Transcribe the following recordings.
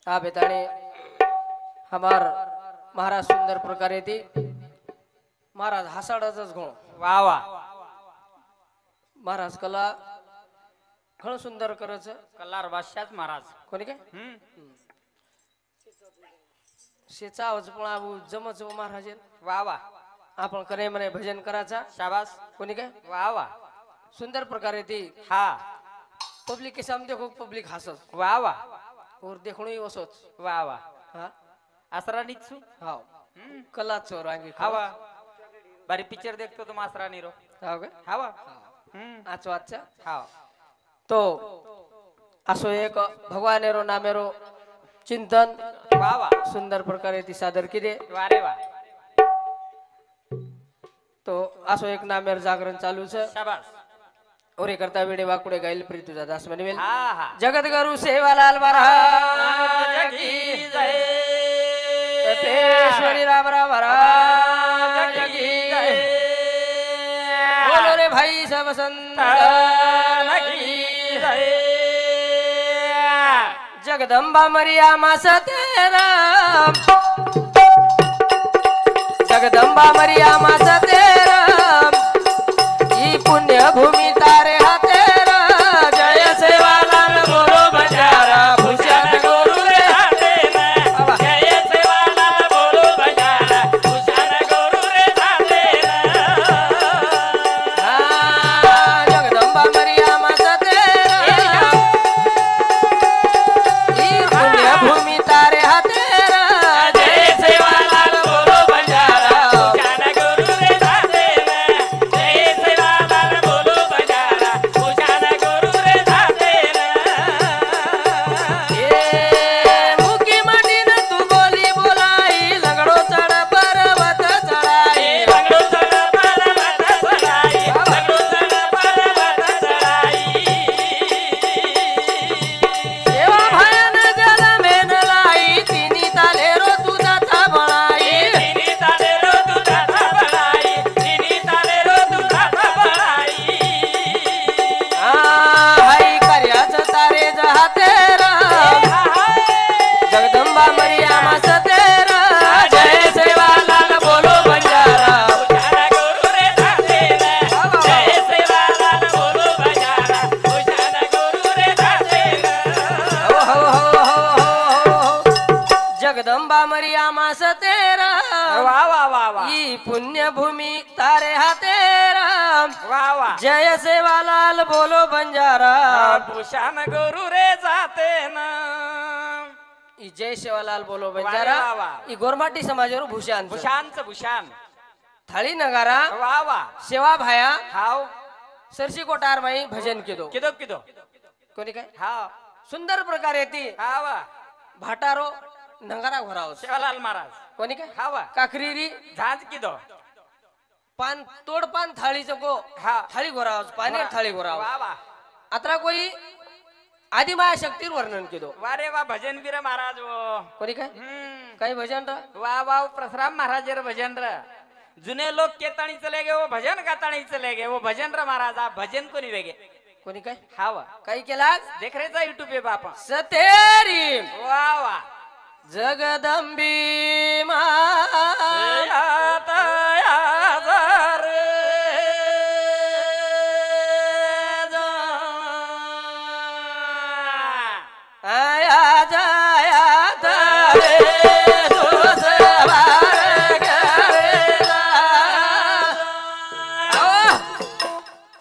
हा बेताने हमार महाराज सुंदर प्रकारे ती महाराज हसाडाच गो वा वा महाराज कला खळ सुंदर करच कल्लार बादशाह महाराज कोणी काय शेचा आवाज पण आबू जमच महाराज वा वा आपण करे म्हणे भजन करायचा शाबास कोणी काय वा वा सुंदर प्रकारे ती हा पब्लिक के सामने देखो पब्लिक हसस वा वा और देखणो ही वसोच वा वा हा आसरा निच्छु हाव कला चोर आंगी हवा बारी पिक्चर देखतो तो आसरा निरो हाव काय हवा आचो अच्छा हाव तो असो एक भगवानेरो नामेरो चिंतन वा वा सुंदर प्रकारे ती सादर केले वारे वा तो असो एक नामेर जागरण चालू छ शाबास ओरे करता वेडे वाकुडे गाईल प्री तुझा दास म्हणवेल हा हा जगत गुरु सेवालाल महाराज की जय पेश्वरी राम राम महाराज की जय बोलो रे भाई सब संत की जय जगदंबा मरिया मासा तेरा जगदंबा मरिया मासा तेरा ई पुण्य भूमि तारे हा तेरा जय सेवालाल बोलो बजारा भूषण गुरु रे हाते ना जय सेवालाल बोलो बजारा भूषण गुरु रे हाते ना जगदंबा मरिया मासा तेरा ई पुण्य भूमि तारे हा तेरा जय सेवालाल बोलो बजारा भूषण गुरु रे हाते ना जय सेवालाल बोलो बजारा भूषण गुरु रे हाते ना ए मुकी माटीन तू बोली बोलाई लंगडो चढ पर्वत चढाई लंगडो चढ पर्वत चढाई लंगडो चढ पर्वत चढाई सेवा भयन जल मेन लाई तिनी तालेरो तुझा थांबळाई तिनी तालेरो तुझा थांबळाई तिनी तालेरो तुझा थांबळाई हाई कार्याच तारे जहा तेरा जगदंबा मरिया मास तेरा जय सेवालाल बोलो बंजारा भूषण गुरु रे धाते ना जय सेवालाल बोलो बजारा भूषण गुरु रे धाते हो हो हो हो हो जगदंबा मरिया मास तेरा वा वा वा वा ई पुण्य भूमि तारे हा तेरा वा वा जय सेवालाल बोलो बंजारा भूषण गुरु रे जाते ना ई जय सेवालाल बोलो बंजारा वा, वा. ई गोरमाटी समाजावर भूषण भूषांचं भूषण थाळी नगारा वा वा सेवा भाया हाव सरशी कोटार माई भजन केदो किदो किदो कोणी काय हाव सुंदर प्रकारे ती हा वा भाटारो नगारा घोराव सेवालाल महाराज कोणी काय हा वा काकरीरी झांज किदो पान तोड पान थाळीचं गो हा थाळी घोराव पाणी थाळी घोराव वा वा आता कोई आदिमाया शक्तीर वर्णन केदो वारे वा भजन बीर महाराज वो कोणी काय काही भजन रा वा वा परशुराम महाराज रे भजन र जुने लोग केताणी चले गए वो भजन गाताणी चले गए वो भजन र महाराज आप भजन कोणी वेगे कोणी काय हा वा काही केला देख रे जा यूट्यूब पे बापा सतेरी वा वा जगदंबी मा आता यादर आया जाया तारे तुझ बार करेला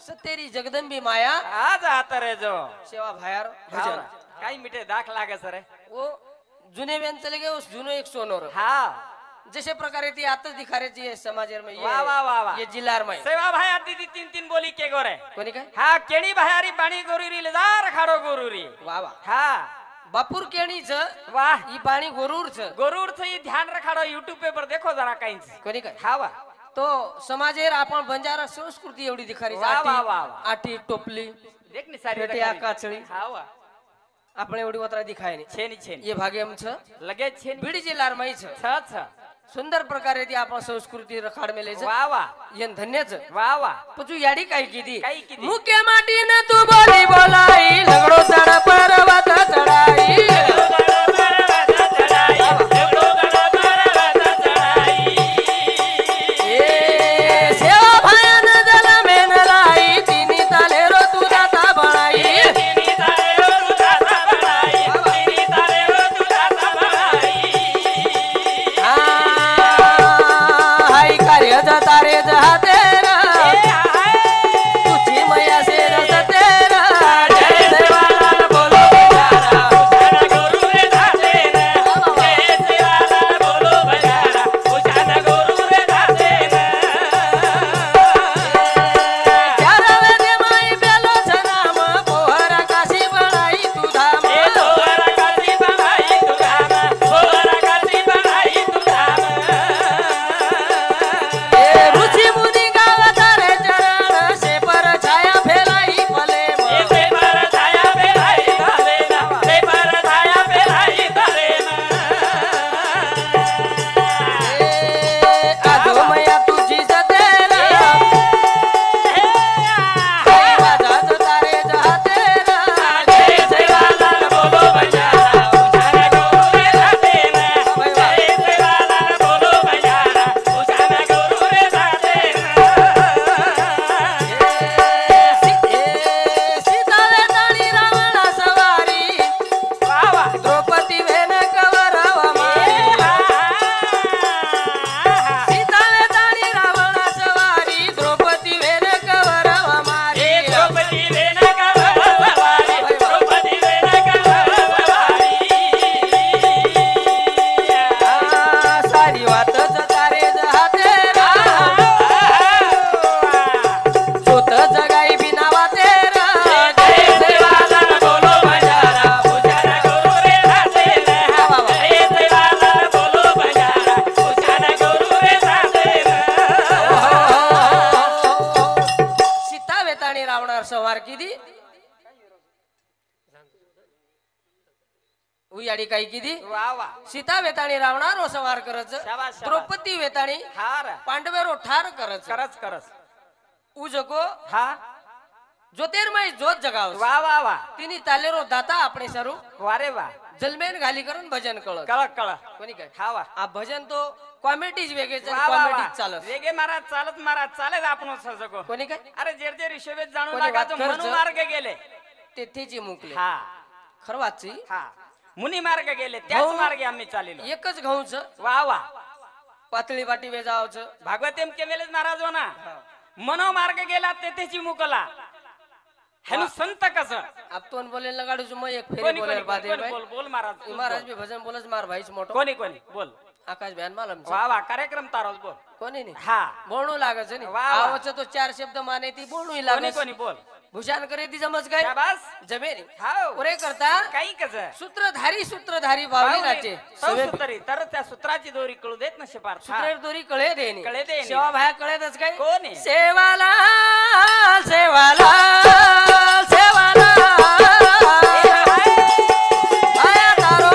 सतेरी जगदंबी माया आज आता रे जो सेवा भायार भजन काही मिठे दाख लागे सर वो जुने व्यन चले गए उस जुनो एक सोनोर हा जैसे प्रकारे ती आता दिखारेची है समाज में ये वा वा वा वा ये जिल्हार में सेवा भाई आधी ती तीन तीन बोली के गोरे कोणी काय हा केणी भायारी बाणी गोरुरी लजार खाडो गोरुरी वा वा हा बापूर केणीच वाह ही पाणी गोरूरच गोरुर से ध्यान रखाडो यूट्यूब पे पर देखो जरा काही कोणी काय हा वा तो समाजेर आपण बंजारा संस्कृती एवढी दिखारी वा, वा, वा, वा. आठी टोपली देख नि सारी पेटिया काचळी हा वा आपण एवढी वत्रा दिखाय नाही छेनी छेनी ये भागे आमचं लगेच छेनी बीड जिल्हार माईच छ छ सुंदर प्रकारे ती आपण संस्कृती रखाड मेलेच वा वा यन धन्यच वा वा तू याडी काय किती काही किती? मुख्य माटीने तू बोली बोलाई लगडो चढ पर्वत चढाई उयाडी काय किती वा वा सीता वेताणी रावणारो सवार करच शाबास, शाबास. द्रौपदी वेताणी हार पांडवेरो ठार करच करच करच उजको हा ज्योतिर्मय ज्योत जगाव वा वा वा तिनी तालेरो दाता આપણે સરું वारे वा जलमेन घाली करून भजन कळत कळ कळ कोणी काय हा वा आ भजन तो कॉमेडीज वेगळे वा, वा, वा. कॉमेडीज चालत वेगे महाराज चालत महाराज चालत आपण सजको कोणी काय अरे जेर जेर हिशोबेत जाणून कोणी लागायचं वात म्हणून खर्च? मार्ग गेले तेथेची मुकले हा खरवाची हा मुनी मार्ग गेले त्याच हो. मार्गे आम्ही चाललो एकच घाऊच वा वा पातळी वाटी वेजावच भागवतेम केमेलेच महाराज हो ना मनो मार्ग गेला तेथेची मुकला हेनु संत कस आपण बोलेल ना गाडूच मग एक फेरी कोणी बोलेल कोणी बादे कोणी बोल बोल महाराज तू महाराज बोल. बी भजन बोलच मार भाईच मोठो कोणी कोणी बोल आकाश भ्यान मालम वा वा कार्यक्रम तारोज बोल कोणी नाही हा बोलू लागच नाही वा, वा. आवच तो चार शब्द माने ती बोलू कोणी लागच कोणी बोल भूषण करे ती समज काय शाबास जमेनी हाव पुरे करता काही कस सूत्रधारी बावली नाचे सूत्री तर त्या सूत्राची दोरी कळू देत ना शेपार सूत्र दोरी कळे देनी कळे देनी. सेवा भाया कळेतच काय कोण आहे? सेवाला सेवाला सेवाला भाया तारो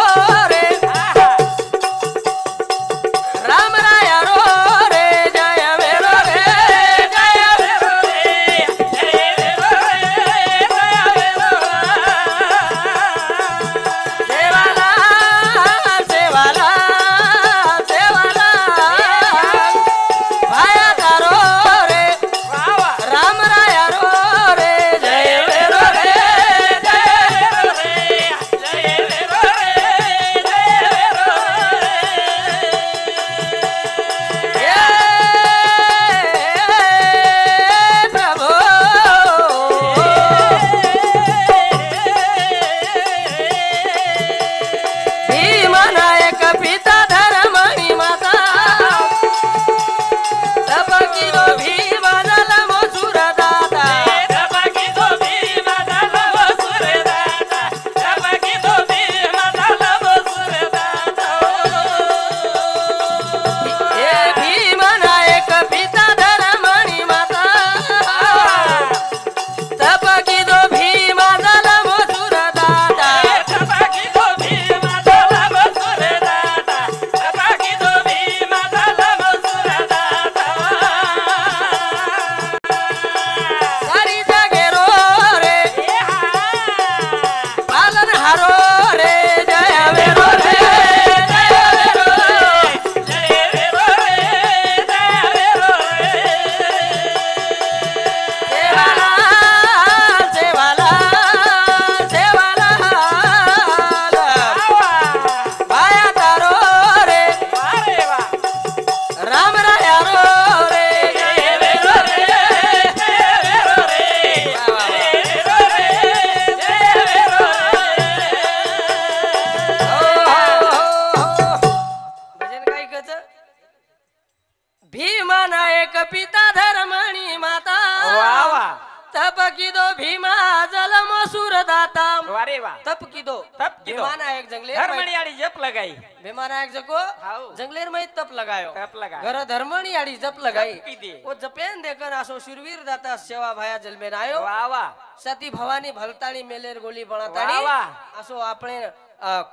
रे राम राया रो रे जय मेरो रे जय मेरो सेवाला सेवाला सेवाला भाया तारो रे राम राया रो रे जय मेरो रे प्रभु भीमनायक पिता धर्मणी माता तपकी दो भीमा जल मसुर दाता हे भीमनायक पिता धर्मणी माता तपकी दो भीमा जल मसुर दाता सारी जगे रो रे पालन हारो रे जय मेरो रे जय मेरो सेवाला सेवाला सेवाला भाया तारो रे राम राया रो रे जय मेरो भजन काय कच भीमा नायक पिता धर्मणी माता वा वा तप किदो भीमा जल मसूर दाता वारे वा तप किदो तप किदो. भीमा नायक जंगलेर धर्मणी आडी जप लगाई भीमा नायक जको हाव. जंगलेर में तप लगायो तप लगाई. घर धर्मणी आडी जप लगाई जप कीदी. वो जपेन देकर आसो शिरवीर दाता सेवा भाया जलमेन आयो वा वा सती भवानी भलताणी मेलेर गोली वा बनाताणी वा. असो આપણે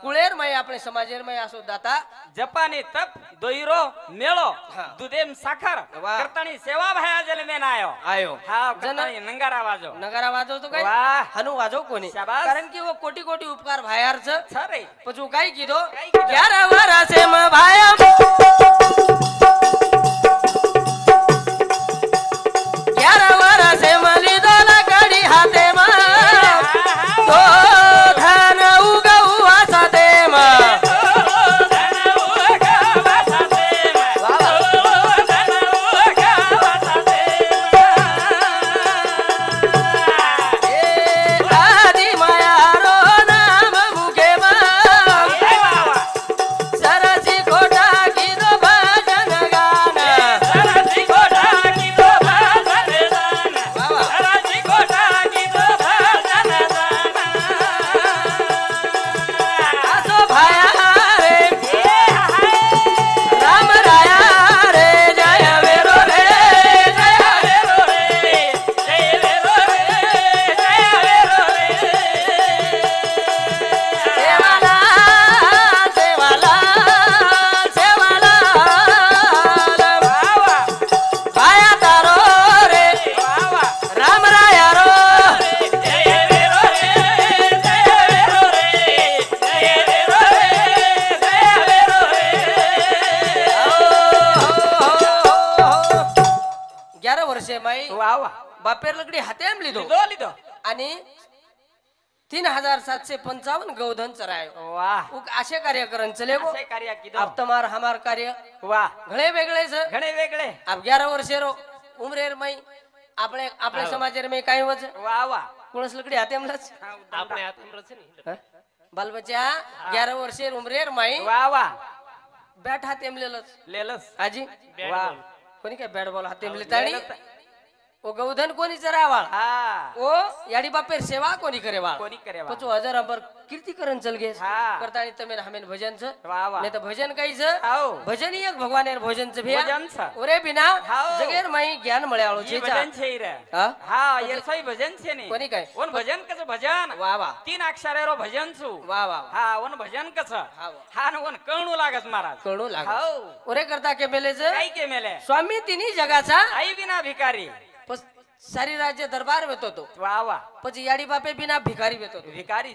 कुळेर में આપણે समाजेर में आसो दाता जपानी तप दोईरो मेळो हा. दुधेम साखर वा. करतानी सेवा भाया जलमेन आयो आयो हा जन करतानी नंगारा वाजो नगारा वाजवतो काय वा. हनु वाजव कोणी शाबास. कारण की वो कोटी कोटी उपकार भायारच सरे पजू काय कीधो काय कीधो? 11 वरासे म भाया 11 वरासे म लीधो लकडी हाते मा तो धन उगऊ आसा दे मा आदि माया रो नाम मुगे मा सरसी खोटा कीधो माई वा वा बापेर लकडी हाते आम लिधो लिदो लिदो आणि 3755 गौधन चराय वाह असे कार्य करन चले गो असे कार्य किदो अब तमार हमार कार्य वाह घणे वेगळे छ घणे वेगळे अब 11 वर्षेरो उमरेर मई આપણે આપણે સમાચાર में કાઈ વચ वाह वाह કોણસ લકડી હાથે મલચ આપણે હાથમ રছে ની बाल बच्चा 11 वर्षेर उमरेर मई वाह वाह बैट हाथे में लेलस लेलस आजी वाह कोणी काय बॅट बॉल हाथे में लेताणी ओ गौधन कोणी चरावाळ हां ओ याडी बापेर सेवा कोणी करेवाळ कोणी करेवा पचो हजार अंबर कीर्ती करन चल गे हाँ। करतानी तमे हमें भजन छ वाह वाह नहीं तो भजन कई छ आओ भजन एक भगवानेर भजन छ भैया भजन छ ओरे बिना हाओ। जगेर मई ज्ञान मळ्याळो ये छे चा भजन छे रे हां हां ये सही भजन छे ने कोणी काय ओन भजन कस भजन वाह वाह 3 अक्षरेरो भजन छु वाह वाह हां ओन भजन कस हां हां ओन कळणू लागस महाराज कळू लाग हाओ ओरे करता के मेले छ काय के मेले स्वामी तिनी जगाचा आई बिना भिकारी पस सारी राज्य दरबार वेतो तो वाह वाह પછી याडी बापे बिना भिकारी वेतो तो भिकारी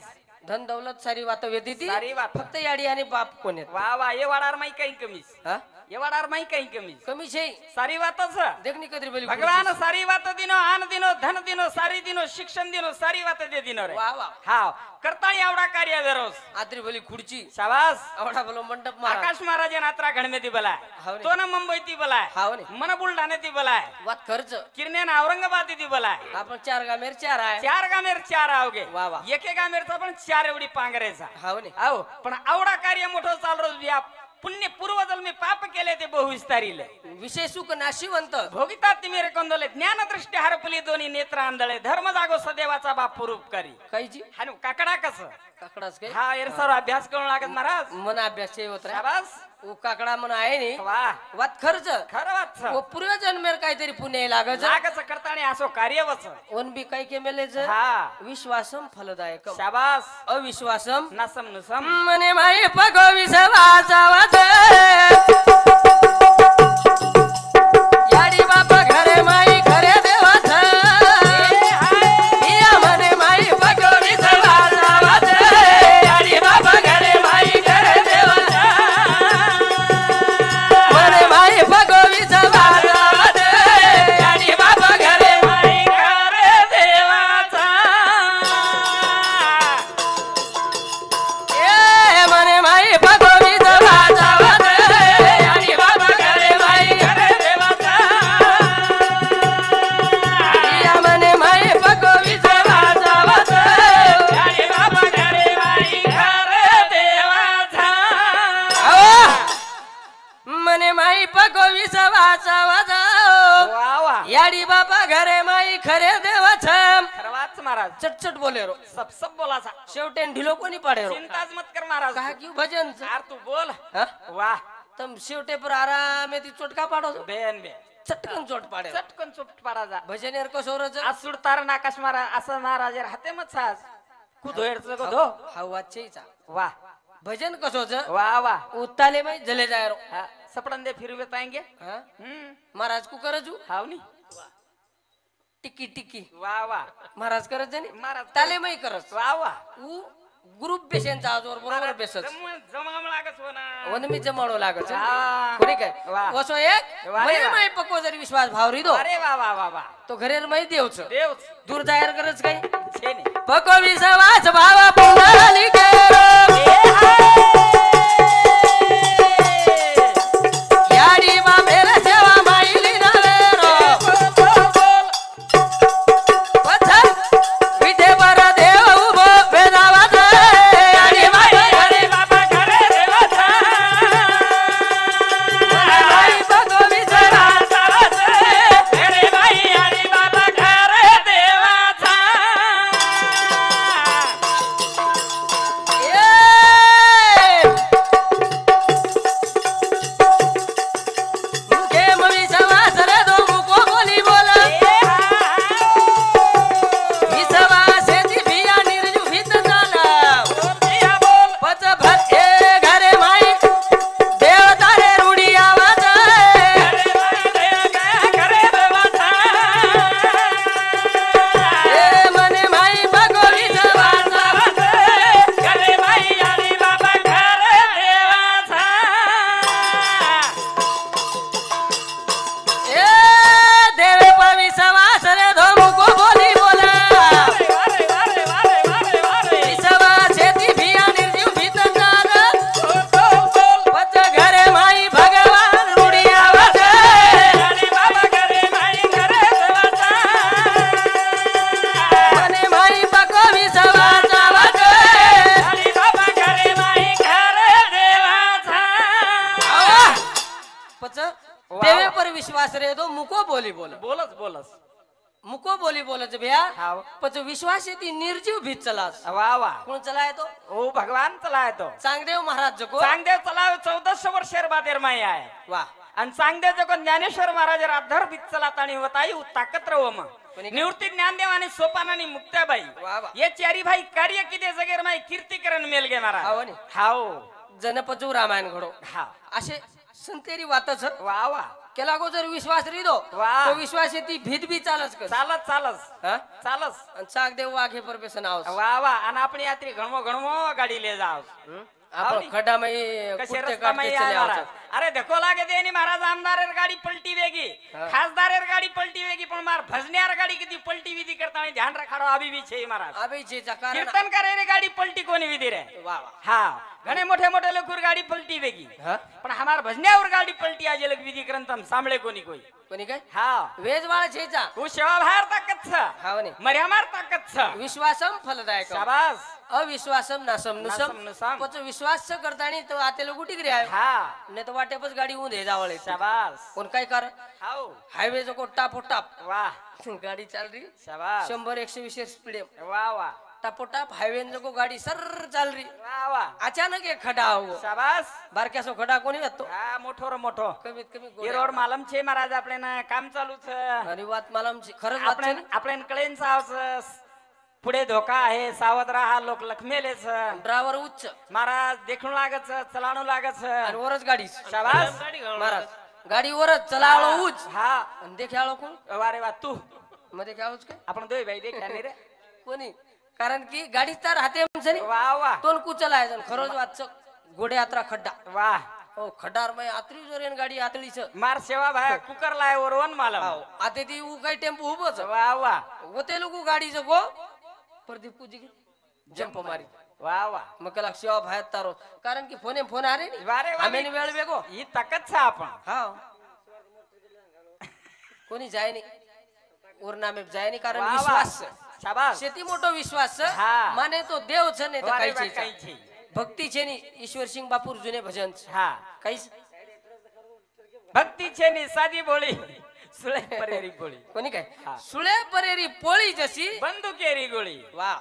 धन दौलत सारी वात वेती ती सारी वात. फक्त याडी आणि बाप कोण वाह वाह ये वाडार माई काही कमी हा ये वाडार माई काही कमी कमी छे सारी वातच देखनी कदरी बोली भगवान सारी वात दिनो आन दिनो धन दिनो सारी दिनो शिक्षण दिनो सारी वात दे दिनो रे वाह वाह हां करताळी आवडा कार्य दरोस आत्री बोली खुडची शाबास आवडा बोलो मंडप मारा आकाश महाराज नात्रा घडमेती बलाय हाव रे. तो ना मुंबई ती बलाय हाव रे. मन बुलढाणे ती बलाय वात खर्च किरण्यान औरंगाबाद ती बलाय आपण 4 गामेर 4 आहे 4 गामेर 4 आवगे वाह, वाह. एके गामेरचा पण 4 एवढी पांगरेचा हाव ने आहो पण आवडा कार्य मोठं चाल रोज व्या पुण्य पूर्वजल मी पाप केले ते बहु विस्तारिले विशेष सुख नाशिवंत भोगितात मेरे कंदोले ज्ञान दृष्टी हरपली दोन्ही नेत्र आंधळे धर्म जागो सदेवाचा बाप पुरूपकारी काहीची हानु काकडा कस काकडाच काय हा एर सर अभ्यास करून लागत महाराज मन अभ्यास छे होत रे शाबास ओ काकडा मन आहे नी वाह वात खर्च खरं वाच ओ पूर्व जन्मेर काहीतरी पुण्य लागच लागच करताने असो कार्यवच ओन बी काही के मेले ज हा विश्वासम फलदायक शाबास अविश्वासम नसम नसम मने माई पगो विश्वासा वाद याडी बापा घरे माई खरे देवाच या मने माई पगो विश्वासा वाद याडी बापा घरे माई खरे देवाच मने माई पगो विश्वासा वाद याडी बापा घरे माई करे देवाचा ए मने माई पगो विश्वासा वाद याडी बापा घरे माई करे देवाचा या मने माई पगो विश्वासा वाद याडी बाबा करे माई करे देवाचा मने माई पगो विश्वासा वाद वा वा याडी बापा घरे माई खरे देवाच खरवाच महाराज चटचट बोले रो सब बोलाचा शेवटे ढिलो कोणी पाडे रो चिंताच मत कर महाराज कहा क्यों भजन यार तू बोल हा? वाह तम शेवटे पर आराम ती चोटका पाडो बेन बे चटकन चोट पाडे चटकन चुप पडाजा भजन यार कसोरच आज सुडतार नाकाश मारा असं महाराज हाते मत साज कुधोयरचं कुधो हा वाचेचा वाह भजन कसोच वाह वाह उताले में जले जाय रो हा, सपडन दे फिरवे पाएंगे हा महाराज को करजू हाव नी टिकी टिकी वाह वाह महाराज करत जानी महाराज ताले में करस वाह वाह उ ग्रुप बेसेंचा आजवर बरोबर बेसच जमाम लागस हो ना वन मी जमाडो लागत हा. कोणी काय वाह. वसो एक वाह रे मने वाह. माई पक्को जरी विश्वास भाव री दो अरे वाह वाह वाह वाह तो घरेर माई देवच देव दूर जायर करच काय छे नी पक्को विश्वास भाव पुंडली केरो याडी बापेर सेवा माईली नवेरो पछा विधे बर देव उभो वेदावाद याडी माई अरे बाबा करे देवाचा माई पक्को विश्वास अरे बाई अरे बाबा करे देवाचा विश्वास रे दो मुको बोली बोल बोलच बोलस मुको बोली बोलच भैया हाव पण तो विश्वास येती निर्जीव भीत चलास वा वा कोण चलाय तो ओ भगवान चलाय तो चांगदेव महाराज जको चांगदेव चलाव 1400 वर्षेर बादेर माय आहे वा आणि चांगदेव जको ज्ञानेश्वर महाराज राधर बिचलात आणि होताई ताकत रव मग कोणी काय? निवृत्ती ज्ञानदेव आणि सोपान आणि मुक्ताबाई वा वा. ये चारी भाई कार्य किती जगेर माय कीर्तिकरण मेल गे महाराज हाव नी. हाव जनपजू रामायण घडो हा असे संतेरी वातच वा वा केला गो जर विश्वास री दो वा. तो विश्वास येती भीत बी चालच कर चालस चालस हा चालस आणि चांगदेव वाघे परमेशन आवस वा वा आणि आपण यात्री घणमो घणमो गाडी ले जाव आपण खड्डा में कसे कुत्ते रस्ता काटते में चले महाराज आवत अरे देखो लागे देनी महाराज आमदारेर गाडी पलटी वेगी हा. खासदारेर गाडी पलटी वेगी पण मार भजन्यार गाडी किती पलटी विधी करता आणि ध्यान रखाडो अभी भी छे महाराज अबे जे कारण कीर्तन करे रे गाडी पलटी कोणी विधी रे वा वा हा घणे मोठे मोठे लोकर गाडी पलटी वेगी हा पण हमार भजन्यावर गाडी पलटी आज लग विधी करंत हम सांभळे कोणी कोई कोणी काय हा वेज वाळ छेचा तू सेवा बाहेर ताकत छ हाव नी मर्या मार ताकत छ विश्वासम फलदायक शाबास अविश्वासम नासम नासम नुसम नुसम. पच विश्वास स करतानी तो आते लोक टिकरी आहे हा नाही तर वाटेपच गाडी ऊन जावळे शाबास कोण काय कर हाव हायवे जो को टापो टाप वाह गाडी चाल रही शाबास 100-120 स्पीड वाह वाह टापो टाप हायवे जो को गाडी सर चाल रही वाह वाह अचानक एक खडा हो शाबास बारक्या सो खडा कोणी येतो हा मोठो रे मोठो कमीत कमी ये गोड्या. रोड मालम छे महाराज आपले ना काम चालू छ आणि वात मला आमची खरंच वात आपल्या छे ना. आपल्यान कळेन सावस पुढे धोका आहे सावध राहा लोक लखमेलेच ड्रायव्हर उच्च महाराज देखणू लागच चलाणू लागच आणि वरच गाडी शाबास महाराज गाडी वरच चलावलो उच हा आणि देखाळो कोण वारे वा तू मध्ये काय काय आपण दोय भाई देख रे कोणी कारण की गाडी तर हाते आमचं नाही वाह वाह तोन कुचल आहे खरंच वाच गोडे यात्रा खड्डा वाह हो खड्डार मै आतरी जोरेन गाडी आतळीच मार सेवा भाई कुकर लाय वरवन मालम आते ती उ काही टेम्पो उभंच वाह वाह होते लोक गाडीचं गो प्रदीप पूजी जंप मारी वाह वाह मग कला शिवा बाहेर तारो कारण की फोन आ रे वारे वा आम्ही वेळ वेगो ही ताकद छ आपण हा कोणी जाय नाही उरणा में जाय नाही कारण वाह विश्वास वाह शाबास शेती मोठो विश्वास हा. माने तो देव छ नाही तर वारे वा काही काही छी भक्ती छे नी ईश्वर सिंग बापूर जुने भजन हा काहीच भक्ती छे नि साधी बोली सुळे परेरी बोली कोणी काय हा. सुळे परेरी पोळी जशी बंदुकेरी गोळी वा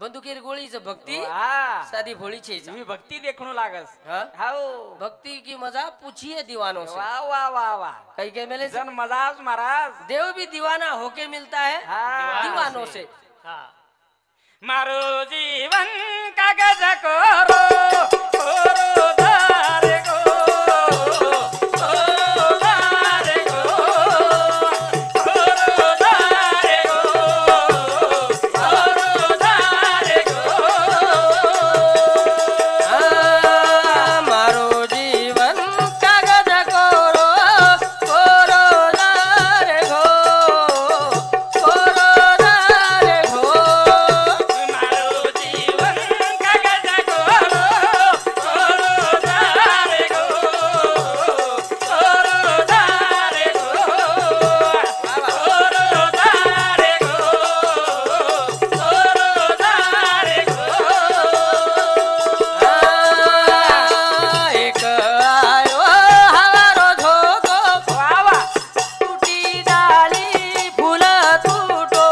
बंदुकेरी गोळीच भक्ती वाह साधी भोळी छे तुम्ही भक्ती देखणू लागस हा? हाओ भक्ति की मजा पूछिए दीवानों से वाह वाह वाह वाह कई के मेले जन मजाज महाराज देव भी दीवाना होके मिलता है हाँ। दीवानों से मारो जीवन कागज कोरो कोरो धारे गो कोरो धारे गो कोरो धारे गो कोरो धारे गो मारो जीवन कागज कोरो कोरो दारे घो कोरो दारे घो मारो जीवन कागज कोरो कोरो धारे गो कोरो धारे गो कोरो धारे गो कोरो धारे गो एक आयो हवारो झोको वाह वाह टूटी डाली फूल टूटो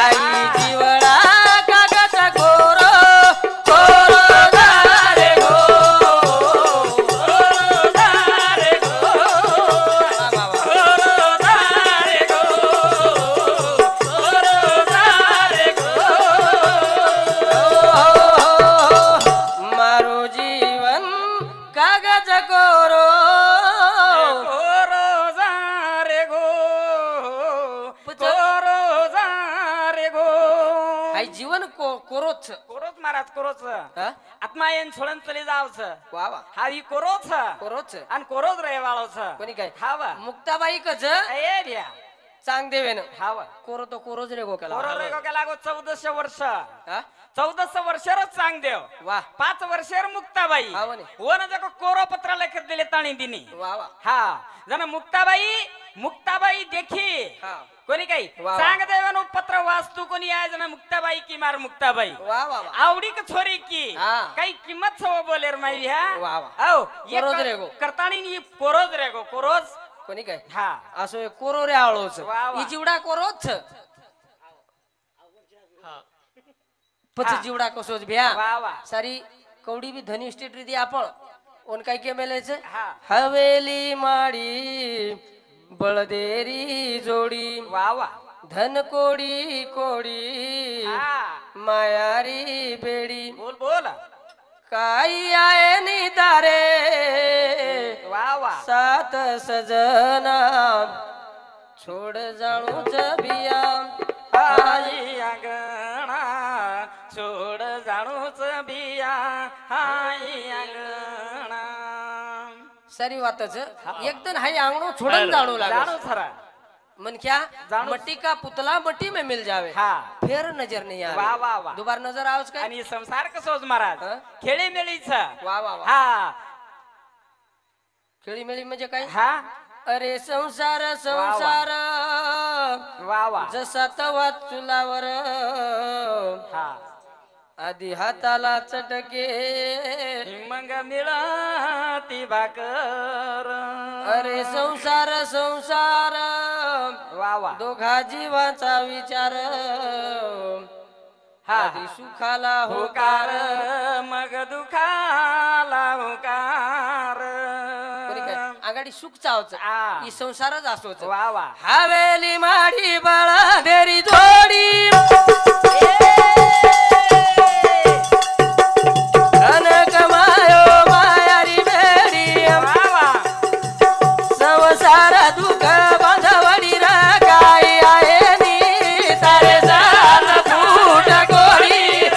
आई जीवड़ा कागज कोरो कोरो दारे घो कोरो धारे गो कोरो धारे गो कोरो धारे गो मारो जीवन कागज कोरो कोरो जारे गो कोरो जारे गो आई जीवन कोरोच कोरोच महाराज कोरोच हा आत्मा येन सोडून चले जावच वा वा हा ही कोरोच कोरोच आणि कोरोच रे वाळोच कोणी काय हा वा मुक्ताबाई कज ए द्या चांग देवेन हा वा कोरो तो कोरोच रे गो केला कोरो रे गो लागो 1400 वर्ष हा 14 वर्षार चांग देव वा 5 वर्षार मुक्ताबाई हा म्हणे. वन जग कोरो पत्र लेखत दिले ताणी दिनी वा वा हा जण मुक्ताबाई देखी हा कोणी काही वा. सांग देवानो पत्र वास्तू कोणी आहे जण मुक्ताबाई की मार मुक्ताबाई वा वा वा आवडी का छोरी की हा. काही किंमत सव बोलेर माई वा ह्या वा. औ कोरोज रेगो. करताणी नी कोरोज रेगो कोरोज कोणी काय हा असो कोरो रे आळोच वा वा. ही जिवडा कोरोच पच हा. जिवडा कसोच भ्या वा वा सारी कवडी भी धनी स्टेट रीती आपण ओन काय के मेलेच हा हवेली माडी बळदेरी जोडी वा वा धन कोडी कोडी हा मायारी बेडी बोल बोल काही आहे नि तारे वा वा सात सजना छोड जाणूच बिया आई अंगणा छोड जाणूच बिया हाई अंगणा सारी वातच एकदम हाई आंगणो छोडन जाणू जाणू लागो खरा मन क्या जाणू. मट्टी का पुतला मट्टी में मिल जावे हा फिर नजर नहीं आवे वा वा वा दोबार नजर आवच काय आणि संसार कसोच महाराज हा? खेळी मेळीच वा वा वा हा खेळी मेळी म्हणजे काय हा अरे संसार संसार वा वा जसा तवा चुलावर हा आधी हाताला चटके मग मिळती भाकर अरे संसार संसार वा वा दोघा जीवाचा विचार हा आधी सुखाला होकार होकार मग दुखाला होकार कोणी काय आगाडी सुख चावच आ. ही संसारच असोच वा वा हवेली माडी बाळा देरी जोडी कनक मायो मायारी बेडी वा वा संसार दुःख बांधवडी रा काय आहे नी तारे जात फूट गोडी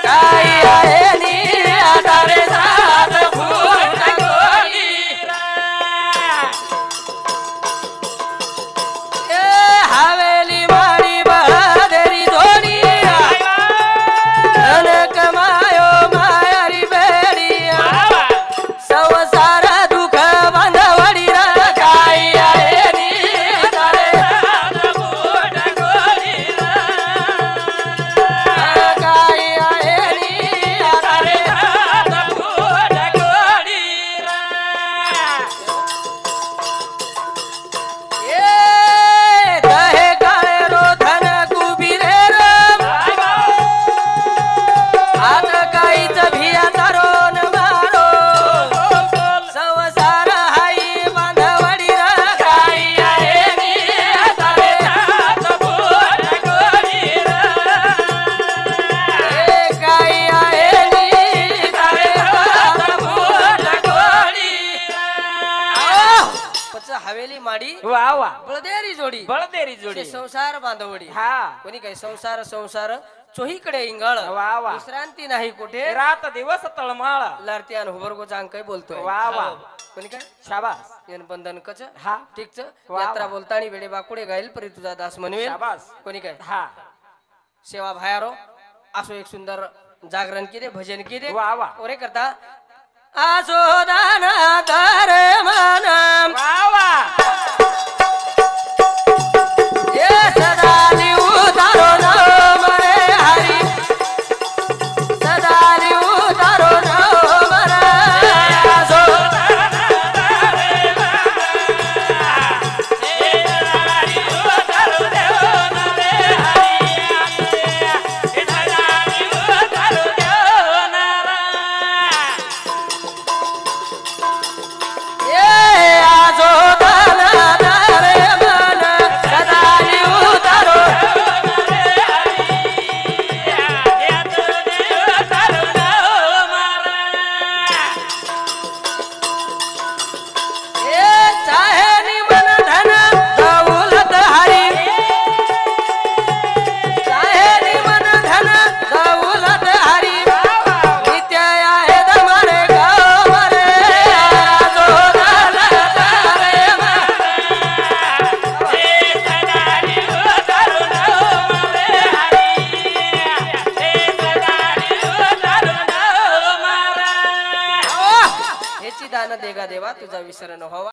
काय आहे नी तारे जात फूट गोडी ए हवेली माडी बहादरी जोडी कनक मायो मायारी बेडी संसार दुःख बांधवडी रा काय आहे नी तारे काय आहे नी तारे ए दहे काळे रो धन कुबिरे रो हात काहीच भिया तरोन मारो संसार हाई बांधवडी रा काय आहे नी तारे ए काय आहे नी तारे पच हवेली माडी वा वा बळदेरी जोडी बळदेरी जोडी शे संसार बांधवडी हा कोणी काही संसार संसार चोहीकडे इंगळ वा वा विश्रांती नाही कुठे रात दिवस तळमळ लारत्यान हुबरगो चांग काय बोलतोय वा वा कोणी काय शाबास येन बंधन कच हा ठीकच वा. यात्रा बोलतानी वेडे बाकुडे गाईल परी तुझा दास म्हणवेल शाबास कोणी काय हा सेवा भायारो असो एक सुंदर जागरण किदे भजन किदे वा वा ओरे करता आसो दाना कर माना वा वा ये सदा लिऊ तारो नाम रे हरी सदा लिऊ तारो नाम रे आसो ये आसो दाना देवा तुझा विसर न व्हावा.